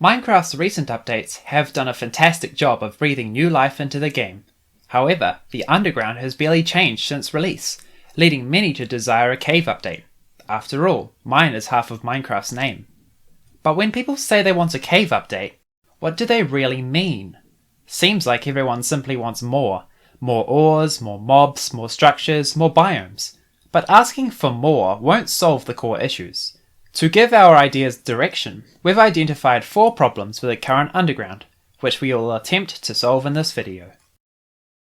Minecraft's recent updates have done a fantastic job of breathing new life into the game. However, the underground has barely changed since release, leading many to desire a cave update. After all, mine is half of Minecraft's name. But when people say they want a cave update, what do they really mean? Seems like everyone simply wants more. More ores, more mobs, more structures, more biomes. But asking for more won't solve the core issues. To give our ideas direction, we've identified 4 problems with the current underground, which we will attempt to solve in this video.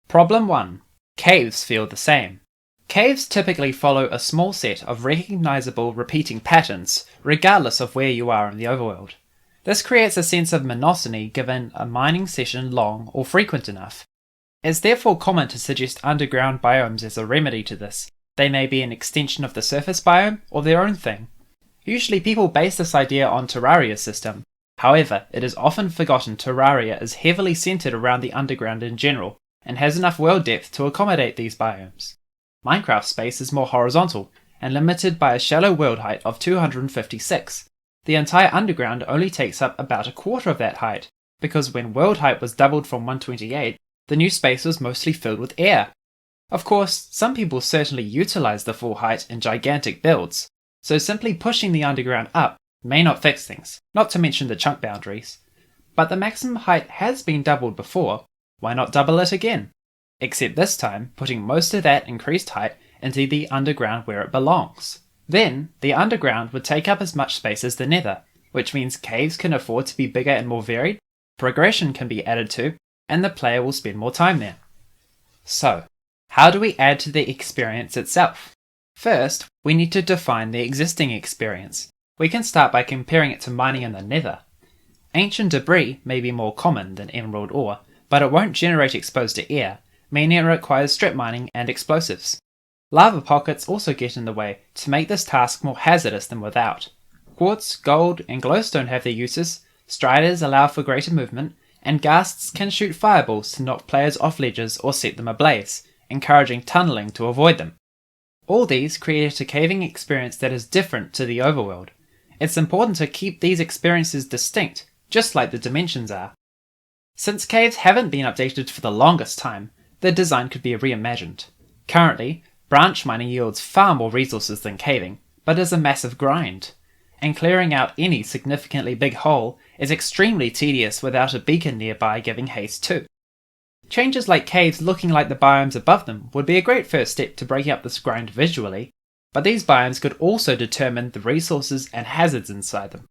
Problem 1. Caves feel the same. Caves typically follow a small set of recognizable repeating patterns, regardless of where you are in the overworld. This creates a sense of monotony given a mining session long or frequent enough. It's therefore common to suggest underground biomes as a remedy to this. They may be an extension of the surface biome or their own thing. Usually people base this idea on Terraria's system. However, it is often forgotten Terraria is heavily centered around the underground in general, and has enough world depth to accommodate these biomes. Minecraft space is more horizontal, and limited by a shallow world height of 256. The entire underground only takes up about a quarter of that height, because when world height was doubled from 128, the new space was mostly filled with air. Of course, some people certainly utilize the full height in gigantic builds, so simply pushing the underground up may not fix things, not to mention the chunk boundaries. But the maximum height has been doubled before, why not double it again? Except this time putting most of that increased height into the underground where it belongs. Then, the underground would take up as much space as the nether, which means caves can afford to be bigger and more varied, progression can be added to, and the player will spend more time there. So, how do we add to the experience itself? First, we need to define the existing experience. We can start by comparing it to mining in the nether. Ancient debris may be more common than emerald ore, but it won't generate exposed to air, meaning it requires strip mining and explosives. Lava pockets also get in the way to make this task more hazardous than without. Quartz, gold, and glowstone have their uses, striders allow for greater movement, and ghasts can shoot fireballs to knock players off ledges or set them ablaze, encouraging tunneling to avoid them. All these create a caving experience that is different to the overworld. It's important to keep these experiences distinct, just like the dimensions are. Since caves haven't been updated for the longest time, their design could be reimagined. Currently, branch mining yields far more resources than caving, but is a massive grind, and clearing out any significantly big hole is extremely tedious without a beacon nearby giving haste too. Changes like caves looking like the biomes above them would be a great first step to breaking up this grind visually, but these biomes could also determine the resources and hazards inside them.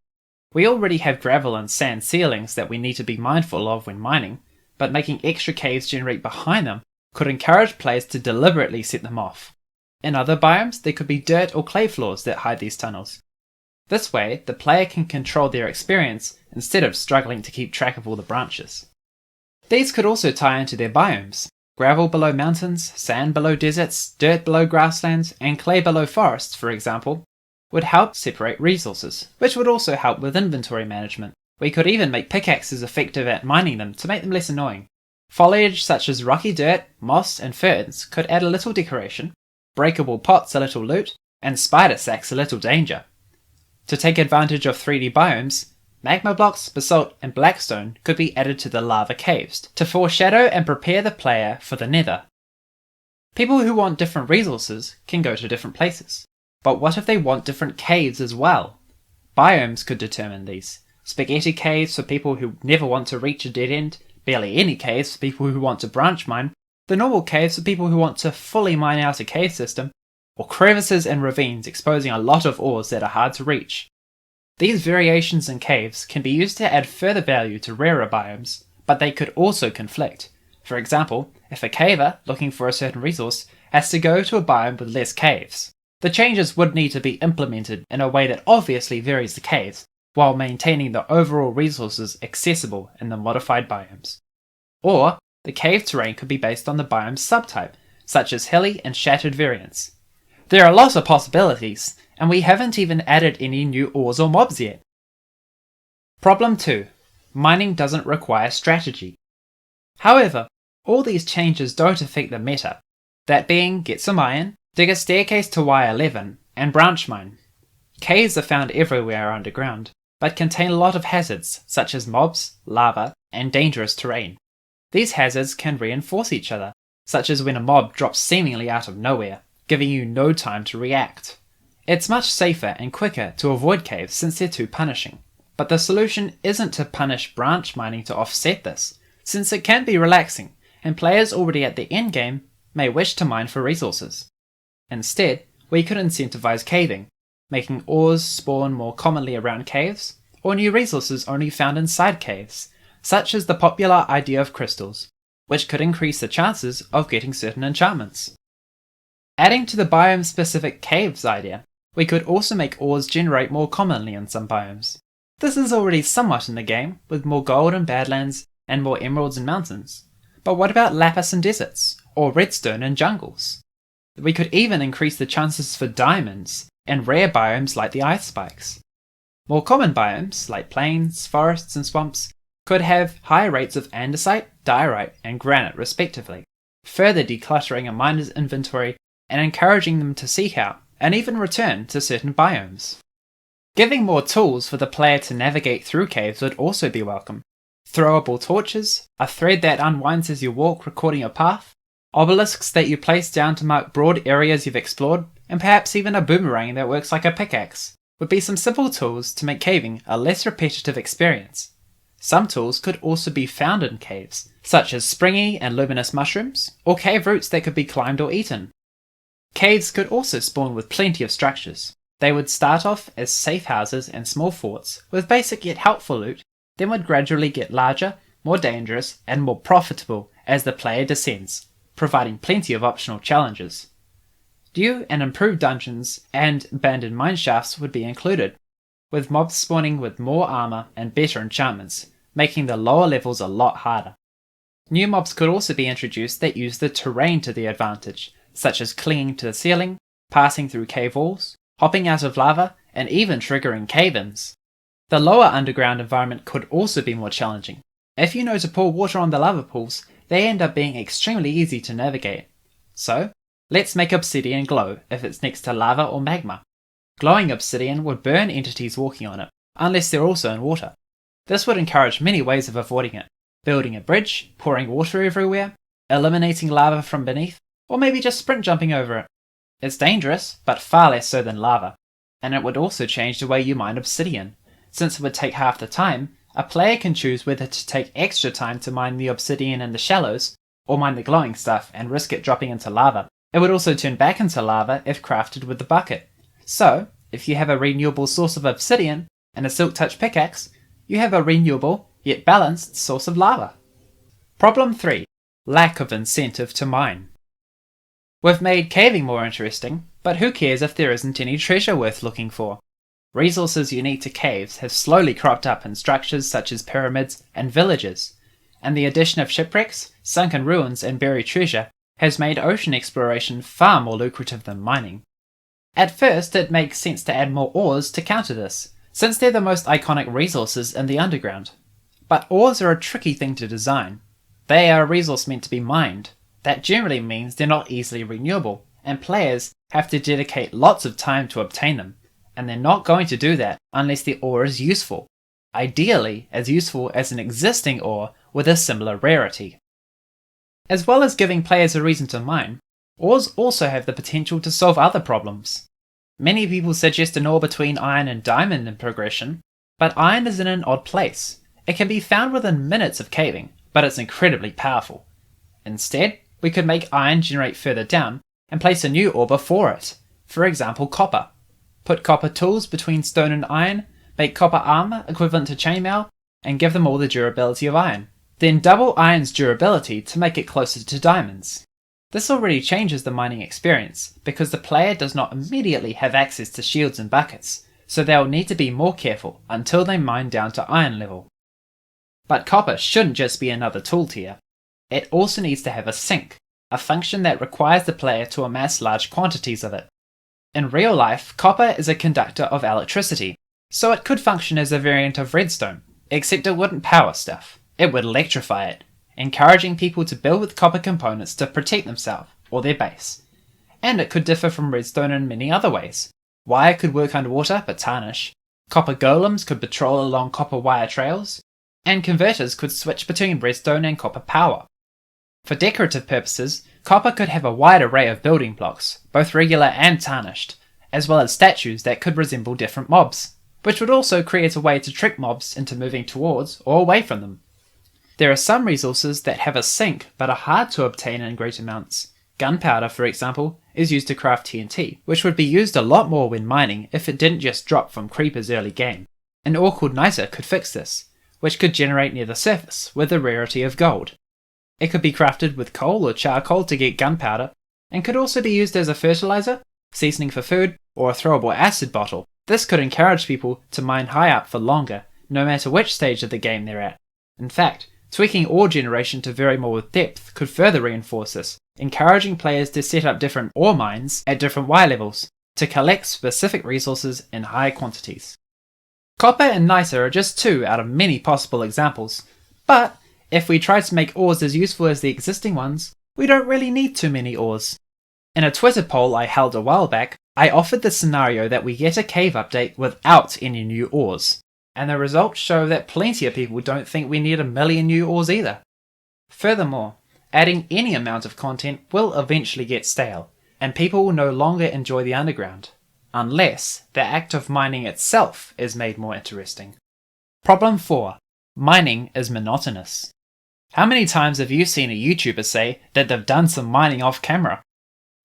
We already have gravel and sand ceilings that we need to be mindful of when mining, but making extra caves generate behind them could encourage players to deliberately set them off. In other biomes, there could be dirt or clay floors that hide these tunnels. This way, the player can control their experience instead of struggling to keep track of all the branches. These could also tie into their biomes. Gravel below mountains, sand below deserts, dirt below grasslands, and clay below forests, for example, would help separate resources, which would also help with inventory management. We could even make pickaxes effective at mining them to make them less annoying. Foliage such as rocky dirt, moss, and ferns could add a little decoration, breakable pots a little loot, and spider sacks a little danger. To take advantage of 3D biomes, magma blocks, basalt, and blackstone could be added to the lava caves to foreshadow and prepare the player for the nether. People who want different resources can go to different places, but what if they want different caves as well? Biomes could determine these. Spaghetti caves for people who never want to reach a dead end, barely any caves for people who want to branch mine, the normal caves for people who want to fully mine out a cave system, or crevices and ravines exposing a lot of ores that are hard to reach. These variations in caves can be used to add further value to rarer biomes, but they could also conflict. For example, if a caver, looking for a certain resource, has to go to a biome with less caves, the changes would need to be implemented in a way that obviously varies the caves, while maintaining the overall resources accessible in the modified biomes. Or, the cave terrain could be based on the biome's subtype, such as hilly and shattered variants. There are lots of possibilities, and we haven't even added any new ores or mobs yet. Problem 2. Mining doesn't require strategy. However, all these changes don't affect the meta, that being get some iron, dig a staircase to Y11, and branch mine. Caves are found everywhere underground, but contain a lot of hazards such as mobs, lava, and dangerous terrain. These hazards can reinforce each other, such as when a mob drops seemingly out of nowhere, giving you no time to react. It's much safer and quicker to avoid caves since they're too punishing, but the solution isn't to punish branch mining to offset this, since it can be relaxing, and players already at the endgame may wish to mine for resources. Instead, we could incentivize caving, making ores spawn more commonly around caves, or new resources only found inside caves, such as the popular idea of crystals, which could increase the chances of getting certain enchantments. Adding to the biome-specific caves idea, we could also make ores generate more commonly in some biomes. This is already somewhat in the game, with more gold in badlands and more emeralds in mountains. But what about lapis in deserts, or redstone in jungles? We could even increase the chances for diamonds in rare biomes like the ice spikes. More common biomes, like plains, forests, and swamps, could have higher rates of andesite, diorite, and granite respectively, further decluttering a miner's inventory and encouraging them to seek out and even return to certain biomes. Giving more tools for the player to navigate through caves would also be welcome. Throwable torches, a thread that unwinds as you walk recording your path, obelisks that you place down to mark broad areas you've explored, and perhaps even a boomerang that works like a pickaxe, would be some simple tools to make caving a less repetitive experience. Some tools could also be found in caves, such as springy and luminous mushrooms, or cave roots that could be climbed or eaten. Caves could also spawn with plenty of structures. They would start off as safe houses and small forts with basic yet helpful loot, then would gradually get larger, more dangerous, and more profitable as the player descends, providing plenty of optional challenges. New and improved dungeons and abandoned mineshafts would be included, with mobs spawning with more armor and better enchantments, making the lower levels a lot harder. New mobs could also be introduced that use the terrain to their advantage, such as clinging to the ceiling, passing through cave walls, hopping out of lava, and even triggering cave-ins. The lower underground environment could also be more challenging. If you know to pour water on the lava pools, they end up being extremely easy to navigate. So, let's make obsidian glow if it's next to lava or magma. Glowing obsidian would burn entities walking on it, unless they're also in water. This would encourage many ways of avoiding it: building a bridge, pouring water everywhere, eliminating lava from beneath, or maybe just sprint jumping over it. It's dangerous, but far less so than lava, and it would also change the way you mine obsidian. Since it would take half the time, a player can choose whether to take extra time to mine the obsidian in the shallows, or mine the glowing stuff and risk it dropping into lava. It would also turn back into lava if crafted with the bucket. So, if you have a renewable source of obsidian and a silk touch pickaxe, you have a renewable, yet balanced source of lava. Problem 3. Lack of incentive to mine. We've made caving more interesting, but who cares if there isn't any treasure worth looking for? Resources unique to caves have slowly cropped up in structures such as pyramids and villages, and the addition of shipwrecks, sunken ruins, and buried treasure has made ocean exploration far more lucrative than mining. At first, it makes sense to add more ores to counter this, since they're the most iconic resources in the underground. But ores are a tricky thing to design. They are a resource meant to be mined. That generally means they're not easily renewable, and players have to dedicate lots of time to obtain them, and they're not going to do that unless the ore is useful, ideally as useful as an existing ore with a similar rarity. As well as giving players a reason to mine, ores also have the potential to solve other problems. Many people suggest an ore between iron and diamond in progression, but iron is in an odd place. It can be found within minutes of caving, but it's incredibly powerful. Instead, we could make iron generate further down and place a new ore before it, for example copper. Put copper tools between stone and iron, make copper armor equivalent to chainmail, and give them all the durability of iron. Then double iron's durability to make it closer to diamonds. This already changes the mining experience, because the player does not immediately have access to shields and buckets, so they'll need to be more careful until they mine down to iron level. But copper shouldn't just be another tool tier. It also needs to have a sink, a function that requires the player to amass large quantities of it. In real life, copper is a conductor of electricity, so it could function as a variant of redstone, except it wouldn't power stuff. It would electrify it, encouraging people to build with copper components to protect themselves or their base. And it could differ from redstone in many other ways. Wire could work underwater but tarnish. Copper golems could patrol along copper wire trails, and converters could switch between redstone and copper power. For decorative purposes, copper could have a wide array of building blocks, both regular and tarnished, as well as statues that could resemble different mobs, which would also create a way to trick mobs into moving towards or away from them. There are some resources that have a sink but are hard to obtain in great amounts. Gunpowder, for example, is used to craft TNT, which would be used a lot more when mining if it didn't just drop from creepers early game. An ore called Niter could fix this, which could generate near the surface with the rarity of gold. It could be crafted with coal or charcoal to get gunpowder, and could also be used as a fertilizer, seasoning for food, or a throwable acid bottle. This could encourage people to mine high up for longer, no matter which stage of the game they're at. In fact, tweaking ore generation to vary more with depth could further reinforce this, encouraging players to set up different ore mines at different wire levels to collect specific resources in high quantities. Copper and Niter are just two out of many possible examples, but if we try to make ores as useful as the existing ones, we don't really need too many ores. In a Twitter poll I held a while back, I offered the scenario that we get a cave update without any new ores, and the results show that plenty of people don't think we need a million new ores either. Furthermore, adding any amount of content will eventually get stale, and people will no longer enjoy the underground, unless the act of mining itself is made more interesting. Problem 4. Mining is monotonous. How many times have you seen a YouTuber say that they've done some mining off camera?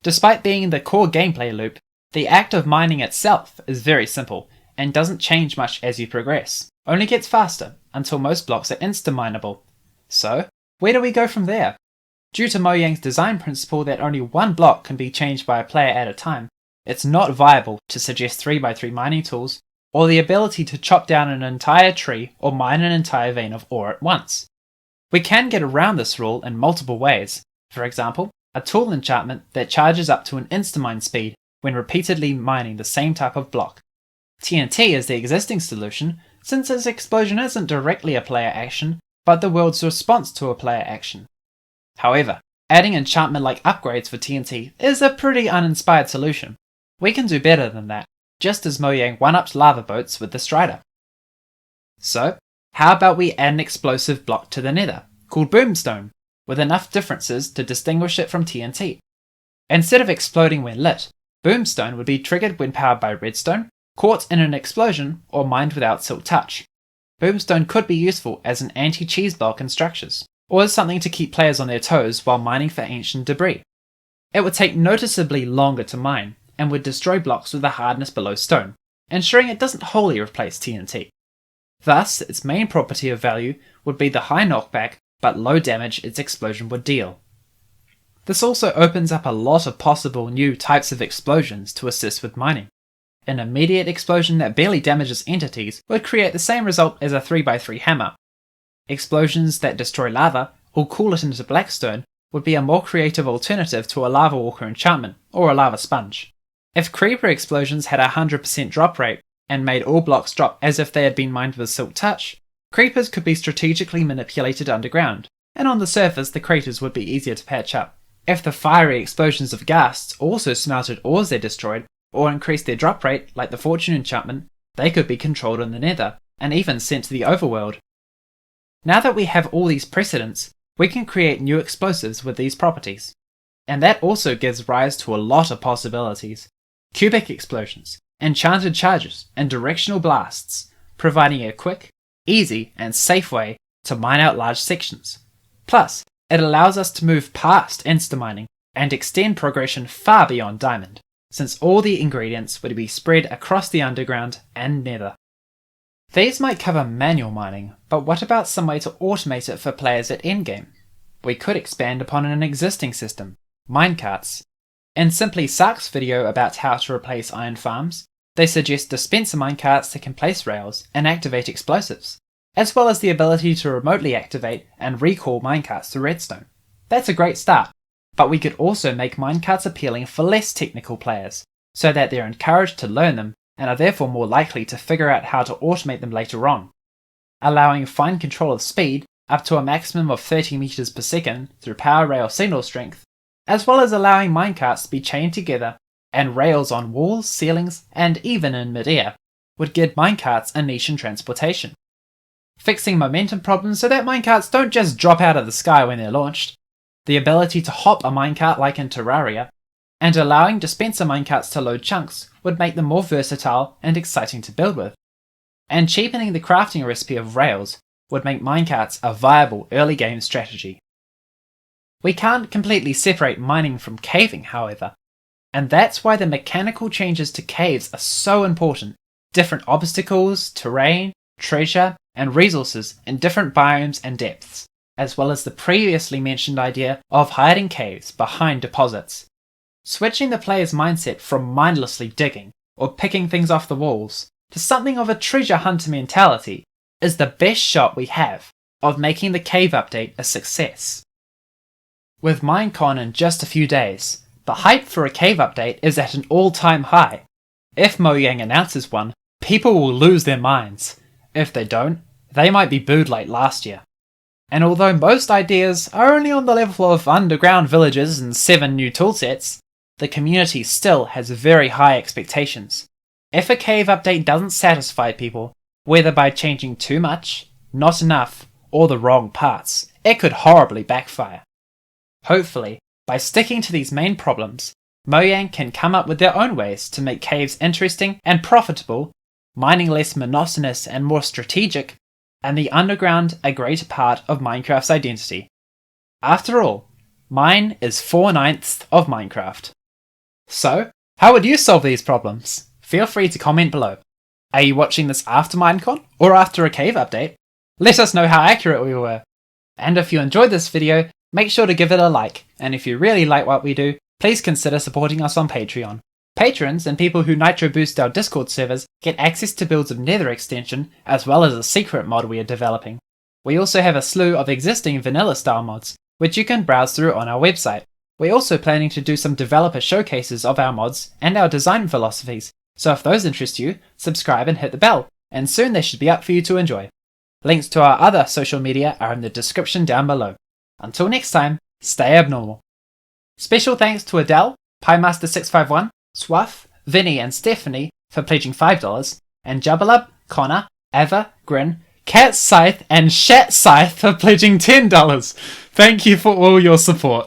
Despite being the core gameplay loop, the act of mining itself is very simple and doesn't change much as you progress, only gets faster until most blocks are insta-mineable. So, where do we go from there? Due to Mojang's design principle that only one block can be changed by a player at a time, it's not viable to suggest 3x3 mining tools or the ability to chop down an entire tree or mine an entire vein of ore at once. We can get around this rule in multiple ways. For example, a tool enchantment that charges up to an insta-mine speed when repeatedly mining the same type of block. TNT is the existing solution, since its explosion isn't directly a player action, but the world's response to a player action. However, adding enchantment-like upgrades for TNT is a pretty uninspired solution. We can do better than that, just as Mojang one-upped lava boats with the Strider. So, how about we add an explosive block to the nether, called Boomstone, with enough differences to distinguish it from TNT. Instead of exploding when lit, Boomstone would be triggered when powered by redstone, caught in an explosion, or mined without silk touch. Boomstone could be useful as an anti-cheese block in structures, or as something to keep players on their toes while mining for ancient debris. It would take noticeably longer to mine, and would destroy blocks with a hardness below stone, ensuring it doesn't wholly replace TNT. Thus, its main property of value would be the high knockback but low damage its explosion would deal. This also opens up a lot of possible new types of explosions to assist with mining. An immediate explosion that barely damages entities would create the same result as a 3x3 hammer. Explosions that destroy lava or cool it into blackstone would be a more creative alternative to a lava walker enchantment or a lava sponge. If creeper explosions had a 100% drop rate and made all blocks drop as if they had been mined with silk touch, creepers could be strategically manipulated underground, and on the surface the craters would be easier to patch up. If the fiery explosions of ghasts also smelted ores they destroyed, or increased their drop rate like the fortune enchantment, they could be controlled in the nether, and even sent to the overworld. Now that we have all these precedents, we can create new explosives with these properties. And that also gives rise to a lot of possibilities. Cubic explosions, enchanted charges, and directional blasts, providing a quick, easy, and safe way to mine out large sections. Plus, it allows us to move past insta-mining and extend progression far beyond diamond, since all the ingredients would be spread across the underground and nether. These might cover manual mining, but what about some way to automate it for players at endgame? We could expand upon an existing system, minecarts. In Simply Sark's video about how to replace iron farms, they suggest dispenser minecarts that can place rails and activate explosives, as well as the ability to remotely activate and recall minecarts to redstone. That's a great start, but we could also make minecarts appealing for less technical players, so that they're encouraged to learn them and are therefore more likely to figure out how to automate them later on. Allowing fine control of speed up to a maximum of 30 meters per second through power rail signal strength, as well as allowing minecarts to be chained together and rails on walls, ceilings, and even in mid-air, would give minecarts a niche in transportation. Fixing momentum problems so that minecarts don't just drop out of the sky when they're launched, the ability to hop a minecart like in Terraria, and allowing dispenser minecarts to load chunks would make them more versatile and exciting to build with. And cheapening the crafting recipe of rails would make minecarts a viable early game strategy. We can't completely separate mining from caving, however, and that's why the mechanical changes to caves are so important. Different obstacles, terrain, treasure, and resources in different biomes and depths, as well as the previously mentioned idea of hiding caves behind deposits. Switching the player's mindset from mindlessly digging or picking things off the walls to something of a treasure hunter mentality is the best shot we have of making the cave update a success. With Minecon in just a few days, the hype for a cave update is at an all-time high. If Mojang announces one, people will lose their minds. If they don't, they might be booed like last year. And although most ideas are only on the level of underground villages and 7 new toolsets, the community still has very high expectations. If a cave update doesn't satisfy people, whether by changing too much, not enough, or the wrong parts, it could horribly backfire. Hopefully, by sticking to these main problems, Mojang can come up with their own ways to make caves interesting and profitable, mining less monotonous and more strategic, and the underground a greater part of Minecraft's identity. After all, mine is 4/9 of Minecraft. So, how would you solve these problems? Feel free to comment below. Are you watching this after Minecon or after a cave update? Let us know how accurate we were. And if you enjoyed this video, make sure to give it a like, and if you really like what we do, please consider supporting us on Patreon. Patrons and people who nitro boost our Discord servers get access to builds of Nether extension, as well as a secret mod we are developing. We also have a slew of existing vanilla style mods, which you can browse through on our website. We're also planning to do some developer showcases of our mods and our design philosophies, so if those interest you, subscribe and hit the bell, and soon they should be up for you to enjoy. Links to our other social media are in the description down below. Until next time, stay abnormal. Special thanks to Adele, Piemaster651, Swaff, Vinny and Stephanie for pledging $5, and Jabbalub, Connor, Ava, Grin, Cat Scythe and Shat Scythe for pledging $10. Thank you for all your support.